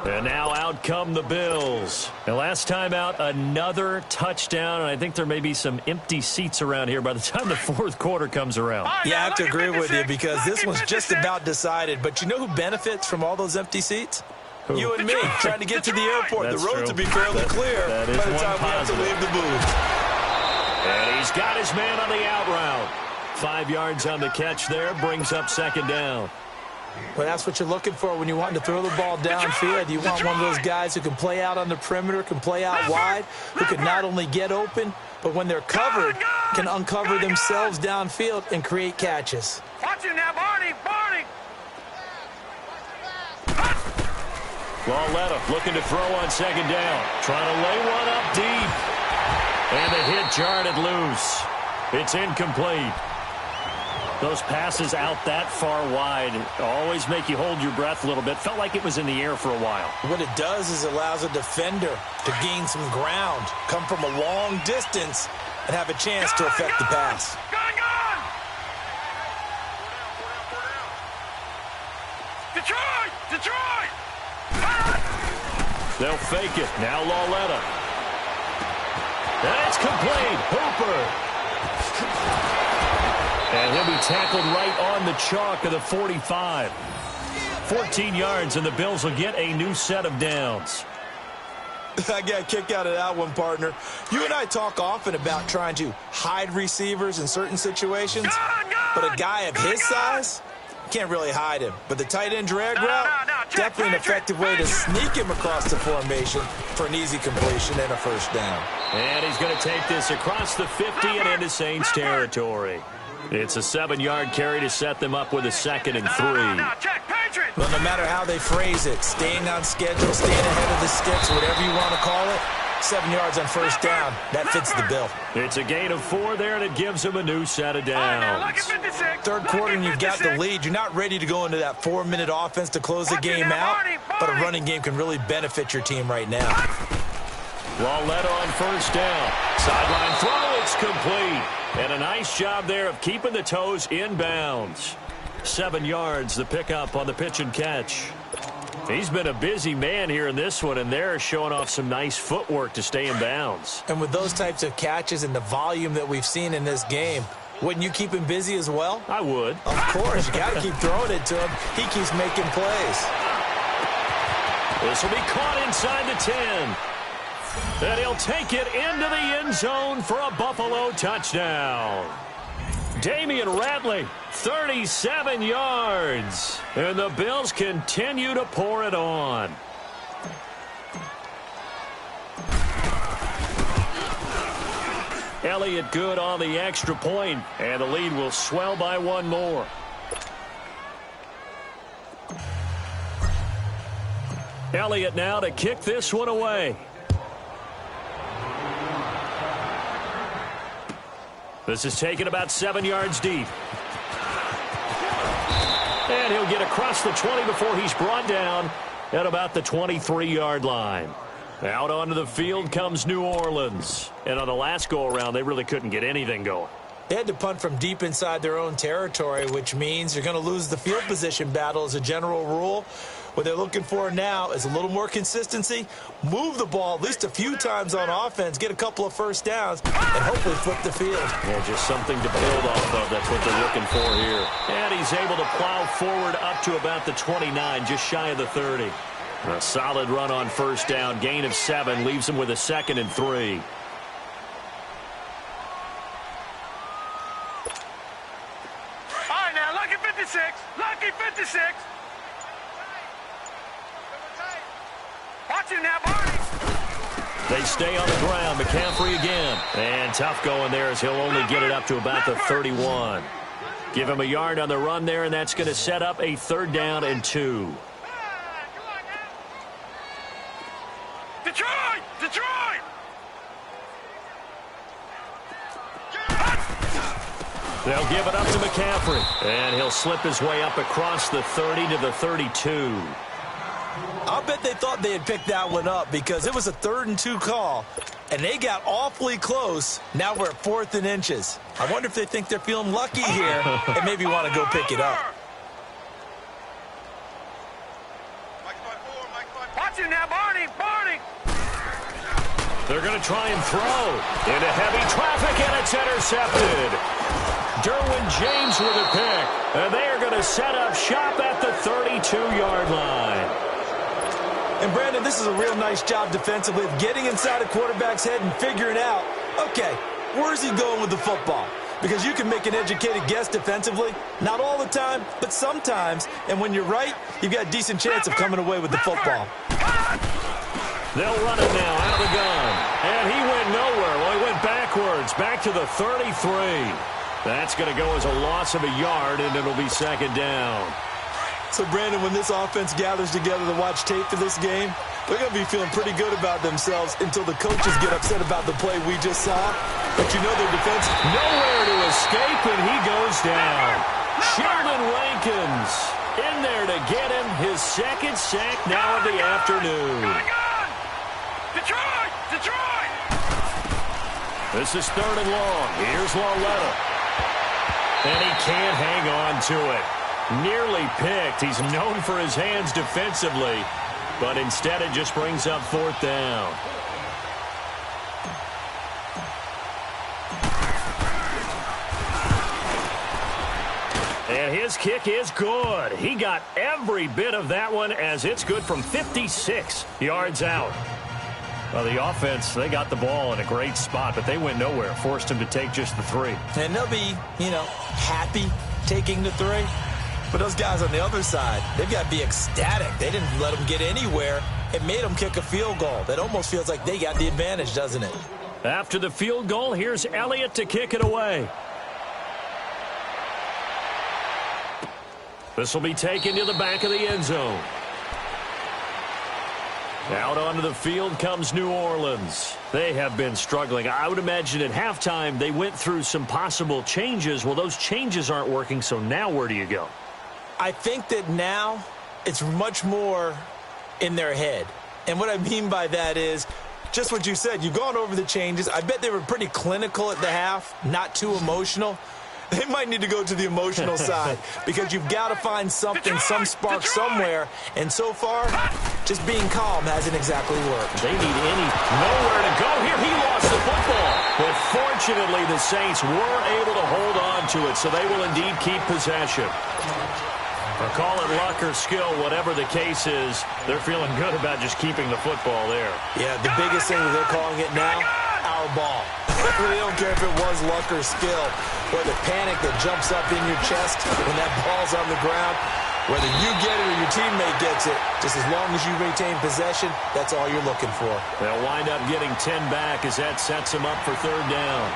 A: And now out come the Bills. And last time out, another touchdown. And I think there may be some empty seats around here by the time the 4th quarter comes around.
B: Yeah, I have to agree with you because this one's just about decided. But you know who benefits from all those empty seats?
A: Who?
B: You and me, trying to get to the airport.
A: That's
B: the roads
A: true.
B: will be fairly clear
A: That is
B: by the time we have to
A: positive.
B: leave the booth.
A: And he's got his man on the out route. 5 yards on the catch there, brings up 2nd down.
B: Well, that's what you're looking for when you want to throw the ball downfield. You want one of those guys who can play out on the perimeter, can play out wide, who can not only get open, but when they're covered, can uncover themselves downfield and create catches.
C: Watch him now, Barney! Barney!
A: Lauletta looking to throw on 2nd down. Trying to lay one up deep. And the hit jarred it loose. It's incomplete. Those passes out that far wide always make you hold your breath a little bit. Felt like it was in the air for a while.
B: What it does is it allows a defender to gain some ground, come from a long distance, and have a chance to affect the pass.
C: Gone! Detroit! Detroit!
A: They'll fake it. Now Lauletta. And it's complete. Hooper. And he'll be tackled right on the chalk of the 45. 14 yards, and the Bills will get a new set of downs.
B: I got a kick out of that one, partner. You and I talk often about trying to hide receivers in certain situations, but a guy of his size can't really hide him. But the tight end drag route, definitely an effective way to sneak him across the formation for an easy completion and a first down.
A: And he's going to take this across the 50 and into Saints territory. It's a 7-yard carry to set them up with a 2nd and 3.
B: Well, no matter how they phrase it, staying on schedule, staying ahead of the sticks, whatever you want to call it, 7 yards on first down, that fits the bill.
A: It's a gain of 4 there, and it gives them a new set of downs.
B: Third quarter, and you've got the lead. You're not ready to go into that 4-minute offense to close the game out, but a running game can really benefit your team right now.
A: Lauletta on first down. Sideline throw, it's complete. And a nice job there of keeping the toes in bounds. 7 yards, the pickup on the pitch and catch. He's been a busy man here in this one, and they're showing off some nice footwork to stay in bounds.
B: And with those types of catches and the volume that we've seen in this game, wouldn't you keep him busy as well?
A: I would.
B: Of course. You got to keep throwing it to him. He keeps making plays.
A: This will be caught inside the 10. And he'll take it into the end zone for a Buffalo touchdown. Damian Ratley, 37 yards. And the Bills continue to pour it on. Elliott good on the extra point, and the lead will swell by 1 more. Elliott now to kick this one away. This is taken about 7 yards deep. And he'll get across the 20 before he's brought down at about the 23-yard line. Out onto the field comes New Orleans. And on the last go-around, they really couldn't get anything going.
B: They had to punt from deep inside their own territory, which means you're going to lose the field position battle as a general rule. What they're looking for now is a little more consistency, move the ball at least a few times on offense, get a couple of first downs, and hopefully flip the field.
A: Yeah, just something to build off of. That's what they're looking for here. And he's able to plow forward up to about the 29, just shy of the 30. A solid run on first down, gain of 7, leaves him with a 2nd and 3.
C: All right, now, lucky 56. Lucky 56. Watch him now, Barney.
A: They stay on the ground. McCaffrey again. And tough going there as he'll only get it up to about the 31. Give him a yard on the run there, and that's going to set up a 3rd down and 2.
C: Detroit! Detroit!
A: They'll give it up to McCaffrey. And he'll slip his way up across the 30 to the 32.
B: I'll bet they thought they had picked that one up because it was a 3rd and 2 call, and they got awfully close. Now we're at 4th and inches. I wonder if they think they're feeling lucky here and maybe want to go pick it up.
C: Watch him now, Barney! Barney!
A: They're going to try and throw into heavy traffic, and it's intercepted. Derwin James with a pick, and they are going to set up shop at the 32-yard line.
B: And, Brandon, this is a real nice job defensively of getting inside a quarterback's head and figuring out, okay, where's he going with the football? Because you can make an educated guess defensively, not all the time, but sometimes. And when you're right, you've got a decent chance of coming away with the football.
A: They'll run it now out of the gun. And he went nowhere. Well, he went backwards, back to the 33. That's going to go as a loss of a yard, and it'll be 2nd down.
B: So, Brandon, when this offense gathers together to watch tape for this game, they're going to be feeling pretty good about themselves until the coaches get upset about the play we just saw. But you know their defense,
A: nowhere to escape, and he goes down. Sheldon Rankins in there to get him his 2nd sack now of the afternoon.
C: Detroit! Detroit!
A: This is 3rd and long. Here's Lauletta. And he can't hang on to it. Nearly picked. He's known for his hands defensively, but instead it just brings up 4th down. And his kick is good. He got every bit of that one as it's good from 56 yards out. Well, the offense, they got the ball in a great spot, but they went nowhere. Forced him to take just the 3.
B: And they'll be, happy taking the 3. But those guys on the other side, they've got to be ecstatic. They didn't let them get anywhere. It made them kick a field goal. That almost feels like they got the advantage, doesn't it?
A: After the field goal, here's Elliott to kick it away. This will be taken to the back of the end zone. Out onto the field comes New Orleans. They have been struggling. I would imagine at halftime they went through some possible changes. Well, those changes aren't working, so now where do you go?
B: I think that now it's much more in their head. And what I mean by that is just what you said. You've gone over the changes. I bet they were pretty clinical at the half, not too emotional. They might need to go to the emotional side because you've got to find something, some spark somewhere. And so far, just being calm hasn't exactly worked.
A: They need nowhere to go here. He lost the football. But fortunately, the Saints were able to hold on to it, so they will indeed keep possession. Or call it luck or skill, whatever the case is, they're feeling good about just keeping the football there.
B: Yeah, the biggest thing that they're calling it now, our ball. They don't care if it was luck or skill, or the panic that jumps up in your chest when that ball's on the ground. Whether you get it or your teammate gets it, just as long as you retain possession, that's all you're looking for.
A: They'll wind up getting 10 back as that sets them up for 3rd down.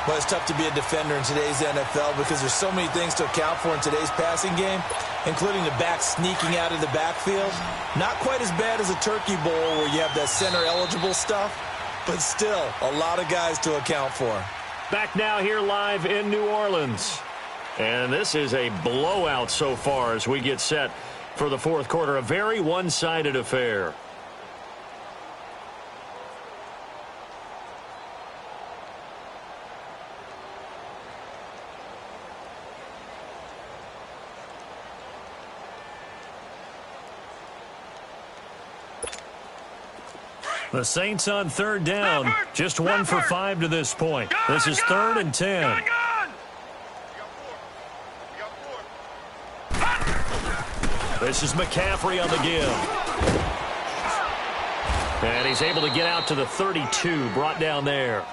B: Well, it's tough to be a defender in today's NFL because there's so many things to account for in today's passing game, including the back sneaking out of the backfield. Not quite as bad as a turkey bowl where you have that center-eligible stuff, but still a lot of guys to account for.
A: Back now here live in New Orleans. And this is a blowout so far as we get set for the 4th quarter. A very one-sided affair. The Saints on 3rd down, just 1 for 5 to this point. This is 3rd and 10. This is McCaffrey on the give. And he's able to get out to the 32, brought down there.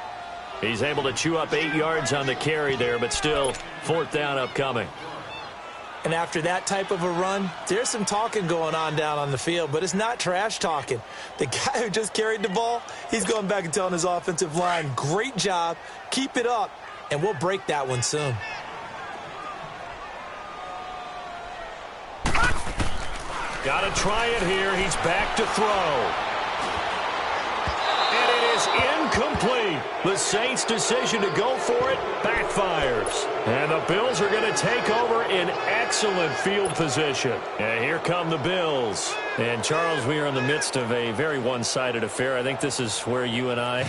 A: He's able to chew up 8 yards on the carry there, but still 4th down upcoming.
B: And after that type of a run, there's some talking going on down on the field, but it's not trash talking. The guy who just carried the ball, he's going back and telling his offensive line, great job, keep it up, and we'll break that one soon.
A: Got to try it here. He's back to throw. And it is incomplete. The Saints' decision to go for it backfires. And the Bills are going to take over in excellent field position. And here come the Bills. And, Charles, we are in the midst of a very one-sided affair. I think this is where you and I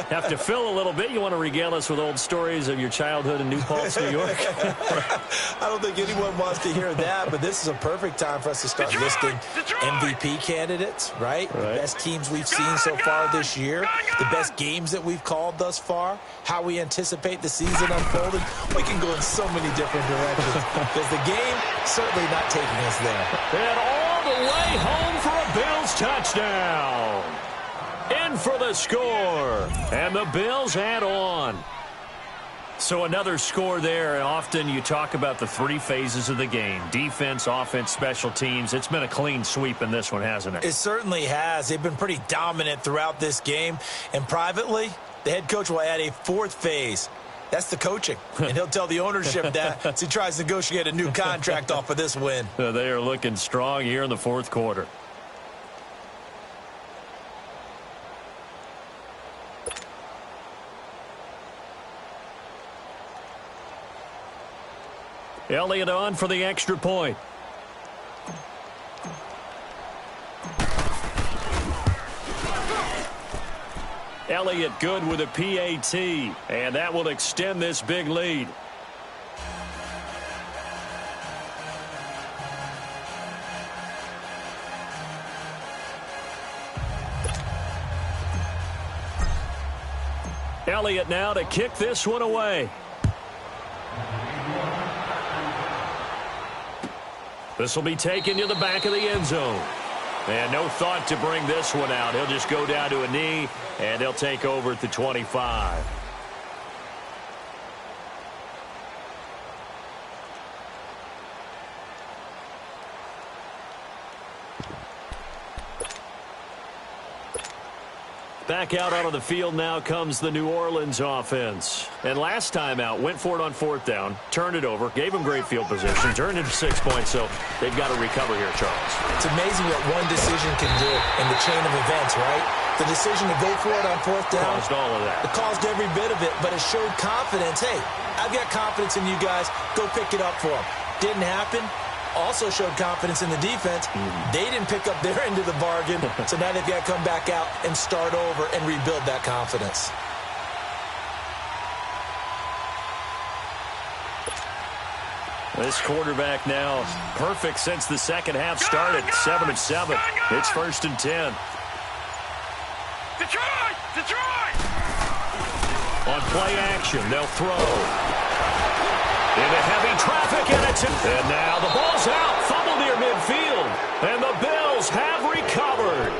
A: have to fill a little bit. You want to regale us with old stories of your childhood in New Paltz, New York?
B: I don't think anyone wants to hear that, but this is a perfect time for us to start listing MVP candidates, right? The best teams we've seen so far this year, the best games that we've called thus far, how we anticipate the season unfolding. We can go in so many different directions because the game certainly not taking us there.
A: And all the way home for a Bills touchdown. In for the score. And the Bills add on. So another score there, and often you talk about the 3 phases of the game. Defense, offense, special teams. It's been a clean sweep in this one, hasn't it?
B: It certainly has. They've been pretty dominant throughout this game. And privately, the head coach will add a 4th phase. That's the coaching. And he'll tell the ownership that as he tries to negotiate a new contract off of this win.
A: They are looking strong here in the 4th quarter. Elliott on for the extra point. Elliott good with a PAT, and that will extend this big lead. Elliott now to kick this one away. This will be taken to the back of the end zone. And no thought to bring this one out. He'll just go down to a knee, and they'll take over at the 25. Back out onto the field now comes the New Orleans offense. And last time out, went for it on fourth down, turned it over, gave them great field position, turned it 6 points, so they've got to recover here, Charles.
B: It's amazing what one decision can do in the chain of events, right? The decision to go for it on fourth down.
A: Caused all of that.
B: It caused every bit of it, but it showed confidence. Hey, I've got confidence in you guys. Go pick it up for them. Didn't happen. Also showed confidence in the defense. They didn't pick up their end of the bargain, so now they've got to come back out and start over and rebuild that confidence.
A: This quarterback now perfect since the second half started. 7 of 7. It's 1st and 10.
C: Detroit!
A: On play action, they'll throw. Into heavy traffic, and now the ball's out. Fumble near midfield. And the Bills have recovered.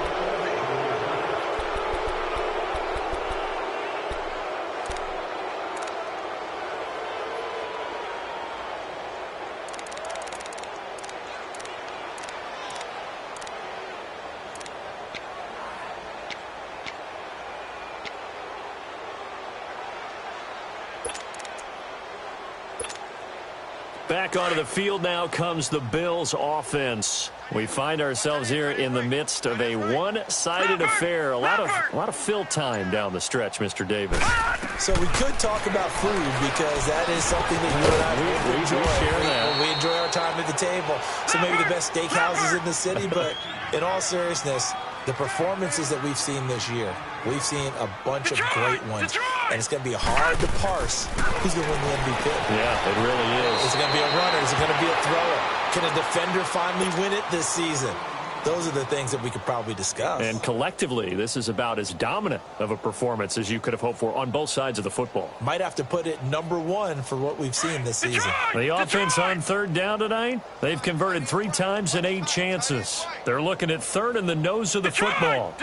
A: Back onto the field now comes the Bills offense. We find ourselves here in the midst of a one-sided affair. A lot of fill time down the stretch, Mr. Davis.
B: So we could talk about food because that is something that you and I
A: we
B: enjoy.
A: share that.
B: We enjoy our time at the table. So maybe the best steakhouses in the city, but in all seriousness, the performances that we've seen this year, we've seen a bunch of great ones. And it's going to be hard to parse who's going to win the MVP.
A: Yeah, it really is.
B: Is it going to be a runner? Is it going to be a thrower? Can a defender finally win it this season? Those are the things that we could probably discuss.
A: And collectively, this is about as dominant of a performance as you could have hoped for on both sides of the football.
B: Might have to put it #1 for what we've seen this season.
A: The offense on third down tonight, they've converted 3 times in 8 chances. They're looking at third in the nose of the football.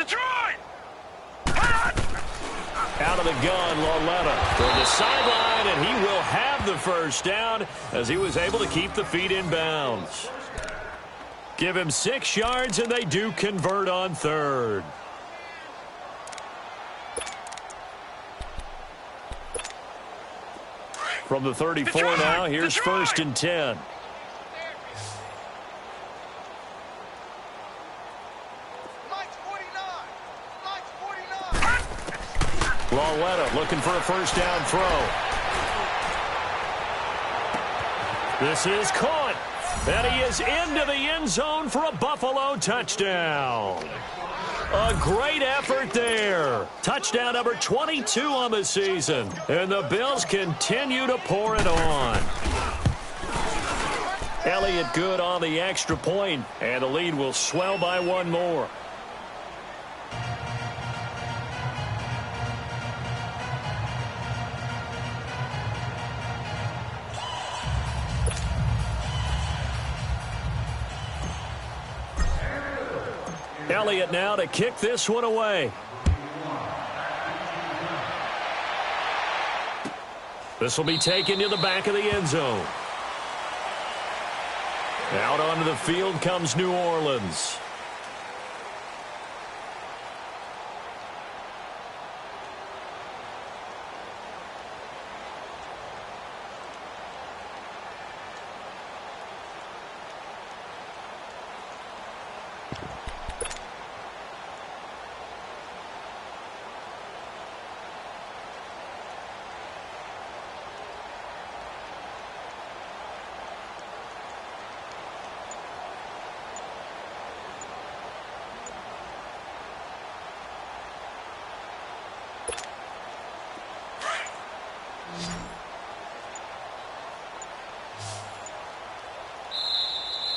A: Out of the gun, Lauletta from the sideline, and he will have the first down as he was able to keep the feet in bounds. Give him 6 yards, and they do convert on third. From the 34 now, here's 1st and 10. Lauletta looking for a first down throw. This is caught. And he is into the end zone for a Buffalo touchdown. A great effort there. Touchdown number 22 on the season. And the Bills continue to pour it on. Elliott good on the extra point, and the lead will swell by 1 more. Elliott now to kick this one away. This will be taken to the back of the end zone. Out onto the field comes New Orleans.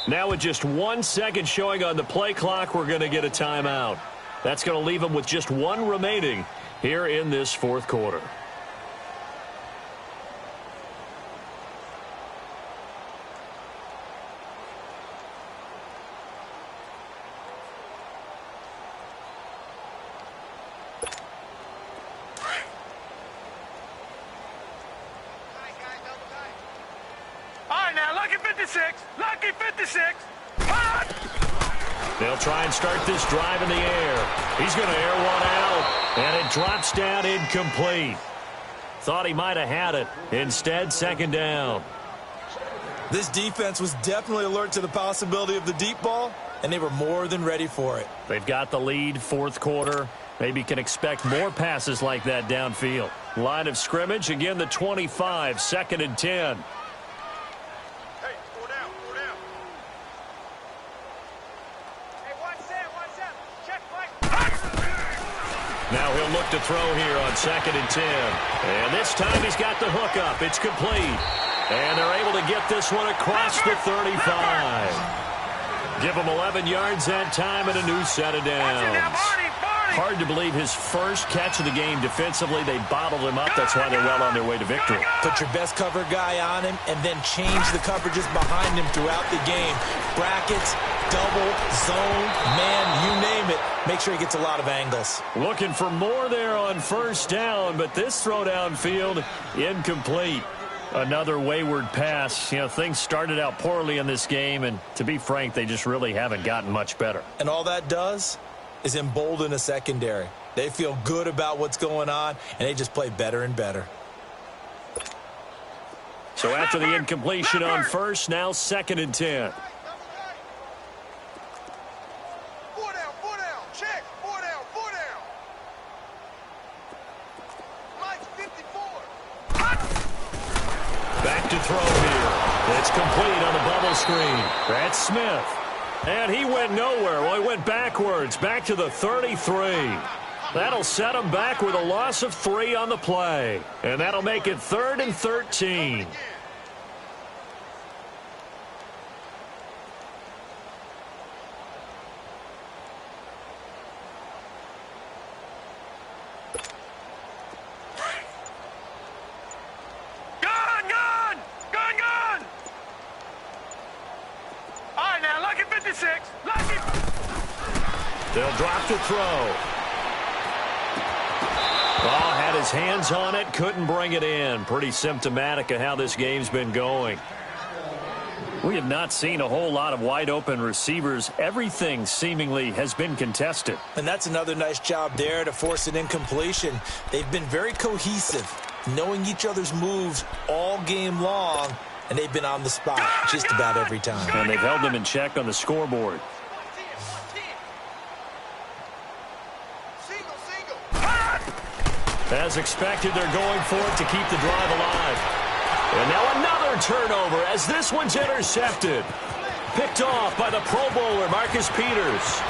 A: Now with just 1 second showing on the play clock, we're going to get a timeout. That's going to leave them with just 1 remaining here in this 4th quarter.
C: 56. Lucky 56. Hot.
A: They'll try and start this drive in the air. He's going to air one out, and it drops down incomplete. Thought he might have had it. Instead, second down.
B: This defense was definitely alert to the possibility of the deep ball, and they were more than ready for it.
A: They've got the lead, fourth quarter. Maybe can expect more passes like that downfield. Line of scrimmage, again the 25, second and 10.
C: Hey, four down, four down. Hey, one set. Check, Mike.
A: Now he'll look to throw here on second and 10. And this time he's got the hook up. It's complete. And they're able to get this one across the 35. Give him 11 yards that time and a new set of downs. Hard to believe his first catch of the game defensively. They bottled him up. That's why they're well on their way to victory.
B: Put your best cover guy on him and then change the coverages behind him throughout the game. Brackets, double, zone, man, you name it. Make sure he gets a lot of angles.
A: Looking for more there on first down, but this throw downfield incomplete. Another wayward pass. You know, things started out poorly in this game, and to be frank, they just really haven't gotten much better.
B: And all that does is embolden a secondary. They feel good about what's going on, and they just play better and better.
A: So after the incompletion on first, now second and 10.
C: Four down. Check. Four down. Mike's 54.
A: Back to throw here. It's complete on the bubble screen. That's Smith. And he went nowhere. Well, he went backwards, back to the 33. That'll set him back with a loss of 3 on the play. And that'll make it 3rd and 13. They'll drop to throw. Oh, had his hands on it, couldn't bring it in. Pretty symptomatic of how this game's been going. We have not seen a whole lot of wide open receivers. Everything seemingly has been contested.
B: And that's another nice job there to force an incompletion. They've been very cohesive, knowing each other's moves all game long, and they've been on the spot just about every time.
A: And they've held them in check on the scoreboard. As expected, they're going for it to keep the drive alive. And now another turnover as this one's intercepted. Picked off by the Pro Bowler, Marcus Peters.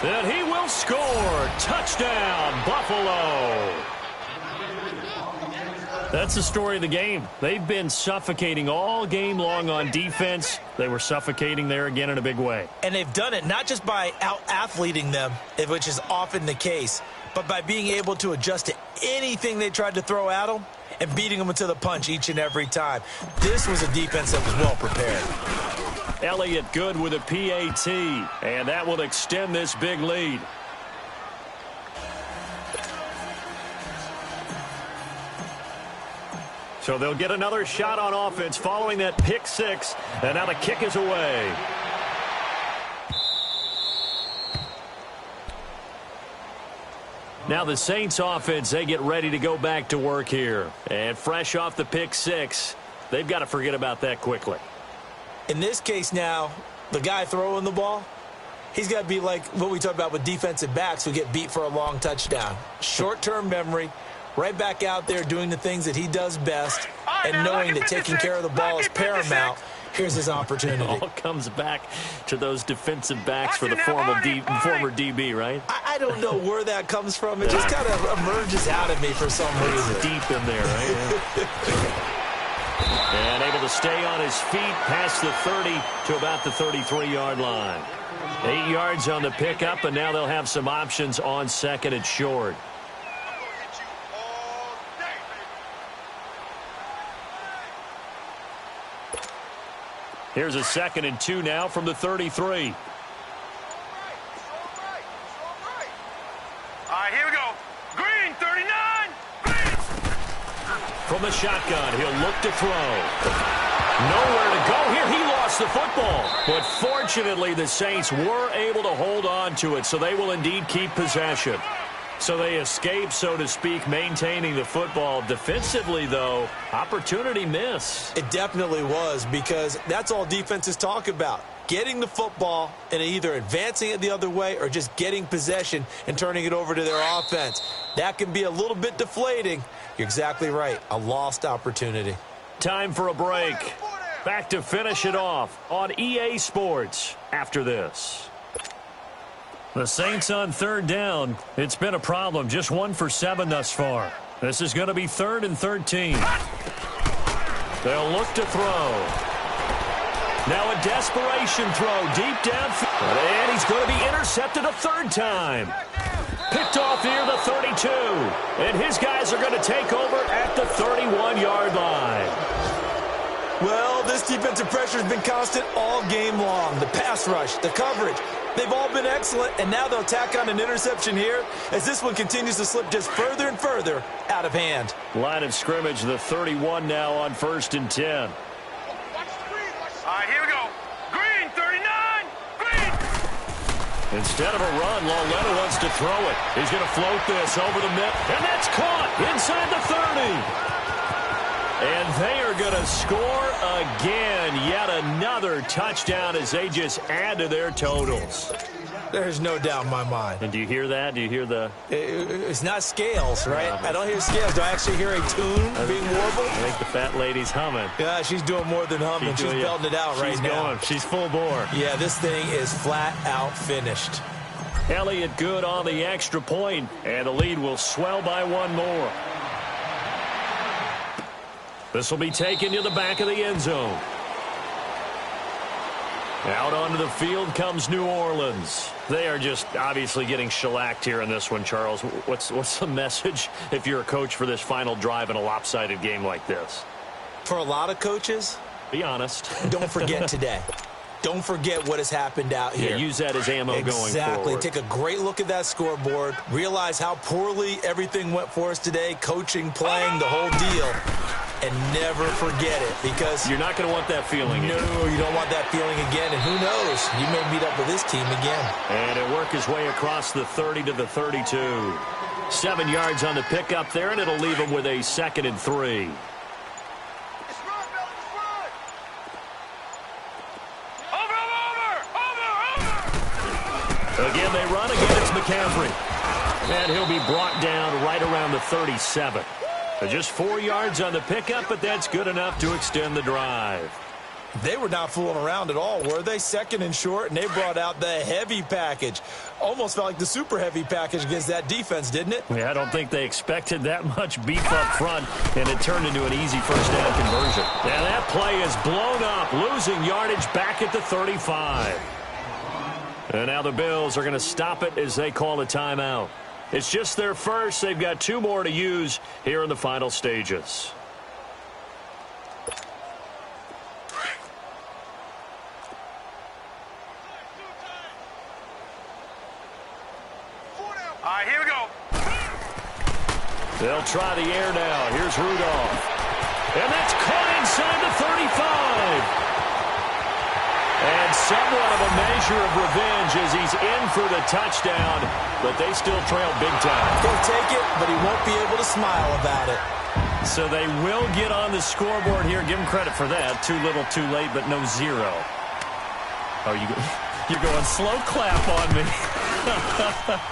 A: And he will score. Touchdown, Buffalo. That's the story of the game. They've been suffocating all game long on defense. They were suffocating there again in a big way.
B: And they've done it not just by out-athleting them, which is often the case, but by being able to adjust to anything they tried to throw at them and beating them to the punch each and every time. This was a defense that was well prepared.
A: Elliott good with a PAT, and that will extend this big lead. So they'll get another shot on offense following that pick six, and now the kick is away. Now the Saints offense, they get ready to go back to work here. And fresh off the pick six, they've got to forget about that quickly.
B: In this case now, the guy throwing the ball, he's got to be like what we talk about with defensive backs who get beat for a long touchdown. Short-term memory, right back out there doing the things that he does best, and knowing that taking care of the ball is paramount. Here's his opportunity.
A: It all comes back to those defensive backs for the former DB, right?
B: I don't know where that comes from. It just kind of emerges out of me for some reason.
A: It's deep in there, right? And able to stay on his feet past the 30 to about the 33-yard line. 8 yards on the pickup, and now they'll have some options on second and short. Here's a 2nd and 2 now from the 33.
C: All right, here we go. Green, 39. Green.
A: from the shotgun. He'll look to throw. Nowhere to go here. He lost the football. But fortunately, the Saints were able to hold on to it, so they will indeed keep possession. So they escape, so to speak, maintaining the football. Defensively, though, opportunity miss.
B: It definitely was, because that's all defenses talk about. Getting the football and either advancing it the other way or just getting possession and turning it over to their offense. That can be a little bit deflating. You're exactly right. A lost opportunity.
A: Time for a break. Back to finish it off on EA Sports after this. The Saints on third down. It's been a problem. Just 1 for 7 thus far. This is going to be 3rd and 13. They'll look to throw. Now a desperation throw deep downfield. And he's going to be intercepted a third time. Picked off near the 32. And his guys are going to take over at the 31-yard line.
B: Well, this defensive pressure has been constant all game long. The pass rush, the coverage, they've all been excellent, and now they'll tack on an interception here as this one continues to slip just further and further out of hand.
A: Line of scrimmage, the 31 now on 1st and 10.
C: All right, here we go. Green, 39, green.
A: Instead of a run, Lauletta wants to throw it. He's going to float this over the middle, and that's caught inside the 30. And they are going to score again. Yet another touchdown as they just add to their totals.
B: There's no doubt in my mind.
A: And do you hear that? Do you hear the...
B: It's not scales, right? I don't hear scales. Do I actually hear a tune being warbled?
A: I think the fat lady's humming.
B: Yeah, she's doing more than humming. She's belting it out right now.
A: She's full bore.
B: Yeah, this thing is flat out finished.
A: Elliott good on the extra point, and the lead will swell by 1 more. This will be taken to the back of the end zone. Out onto the field comes New Orleans. They are just obviously getting shellacked here in this one, Charles. What's the message if you're a coach for this final drive in a lopsided game like this?
B: For a lot of coaches,
A: be honest.
B: Don't forget today. Don't forget what has happened out here.
A: Yeah, use that as ammo going forward.
B: Exactly. Take a great look at that scoreboard. Realize how poorly everything went for us today. Coaching, playing, the whole deal. And never forget it, because
A: you're not going to want that feeling.
B: No, you don't want that feeling again. And who knows? You may meet up with this team again.
A: And it work his way across the 30 to the 32. 7 yards on the pickup there, and it'll leave him with a 2nd and 3. Again, they run. Again, it's McCaffrey. And he'll be brought down right around the 37. Just 4 yards on the pickup, but that's good enough to extend the drive.
B: They were not fooling around at all, were they? 2nd and short, and they brought out the heavy package. Almost felt like the super heavy package against that defense, didn't it?
A: Yeah, I don't think they expected that much beef up front, and it turned into an easy first down conversion. Now that play is blown up, losing yardage back at the 35. And now the Bills are going to stop it as they call a timeout. It's just their first. They've got 2 more to use here in the final stages.
C: All right, here we go.
A: They'll try the air now. Here's Rudolph. And that's caught inside the 35. And somewhat of a measure of revenge as he's in for the touchdown, but they still trail big time.
B: He'll take it, but he won't be able to smile about it.
A: So they will get on the scoreboard here. Give him credit for that. Too little, too late, but no 0. Oh, you're going slow clap on me.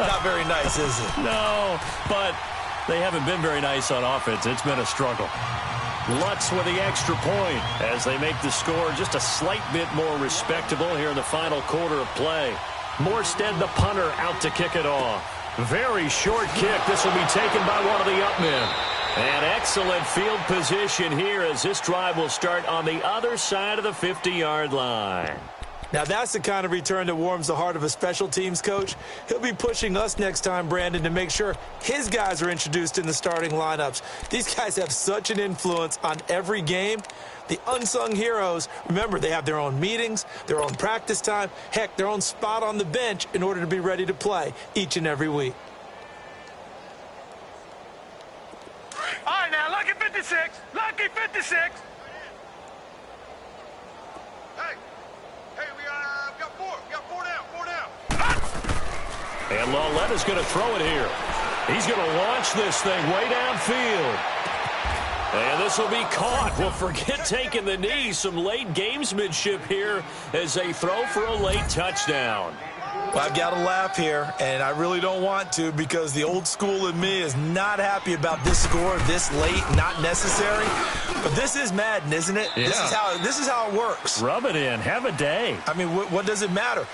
B: Not very nice, is it?
A: No, but they haven't been very nice on offense. It's been a struggle. Lutz with the extra point as they make the score just a slight bit more respectable here in the final quarter of play. Morstead, the punter, out to kick it off. Very short kick. This will be taken by one of the up men. And excellent field position here as this drive will start on the other side of the 50-yard line.
B: Now, that's the kind of return that warms the heart of a special teams coach. He'll be pushing us next time, Brandon, to make sure his guys are introduced in the starting lineups. These guys have such an influence on every game. The unsung heroes, remember, they have their own meetings, their own practice time, heck, their own spot on the bench in order to be ready to play each and every week.
C: All right, now, look at 50 56. Lucky 56.
D: Hey, we got four. We got four down.
A: And Lauletta's going to throw it here. He's going to launch this thing way downfield. And this will be caught. Well, forget taking the knee. Some late gamesmanship here as they throw for a late touchdown.
B: Well, I've got to laugh here, and I really don't want to because the old school in me is not happy about this score this late, not necessary. But this is Madden, isn't it?
A: Yeah.
B: This is how it works.
A: Rub it in. Have a day.
B: I mean, what does it matter?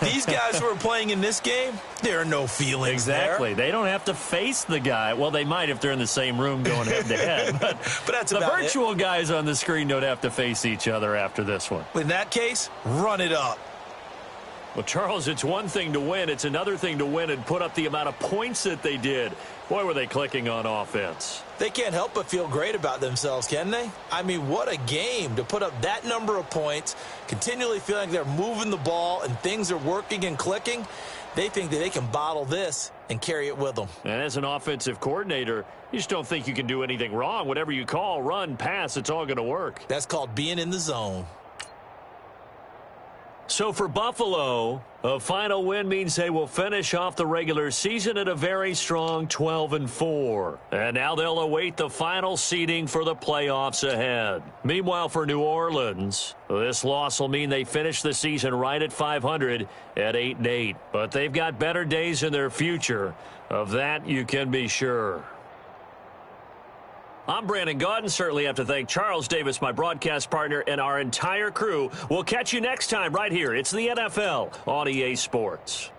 B: These guys who are playing in this game, there are no feelings
A: Exactly.
B: there.
A: They don't have to face the guy. Well, they might if they're in the same room going head-to-head. But
B: that's
A: the
B: about
A: virtual guys on the screen don't have to face each other after this one.
B: In that case, run it up.
A: Well, Charles, it's one thing to win. It's another thing to win and put up the amount of points that they did. Boy, were they clicking on offense.
B: They can't help but feel great about themselves, can they? I mean, what a game to put up that number of points, continually feeling like they're moving the ball and things are working and clicking. They think that they can bottle this and carry it with them.
A: And as an offensive coordinator, you just don't think you can do anything wrong. Whatever you call, run, pass, it's all going to work.
B: That's called being in the zone.
A: So for Buffalo, a final win means they will finish off the regular season at a very strong 12-4. And now they'll await the final seeding for the playoffs ahead. Meanwhile, for New Orleans, this loss will mean they finish the season right at 500 at 8-8. But they've got better days in their future. Of that, you can be sure. I'm Brandon Gaudin. Certainly have to thank Charles Davis, my broadcast partner, and our entire crew. We'll catch you next time right here. It's the NFL on EA Sports.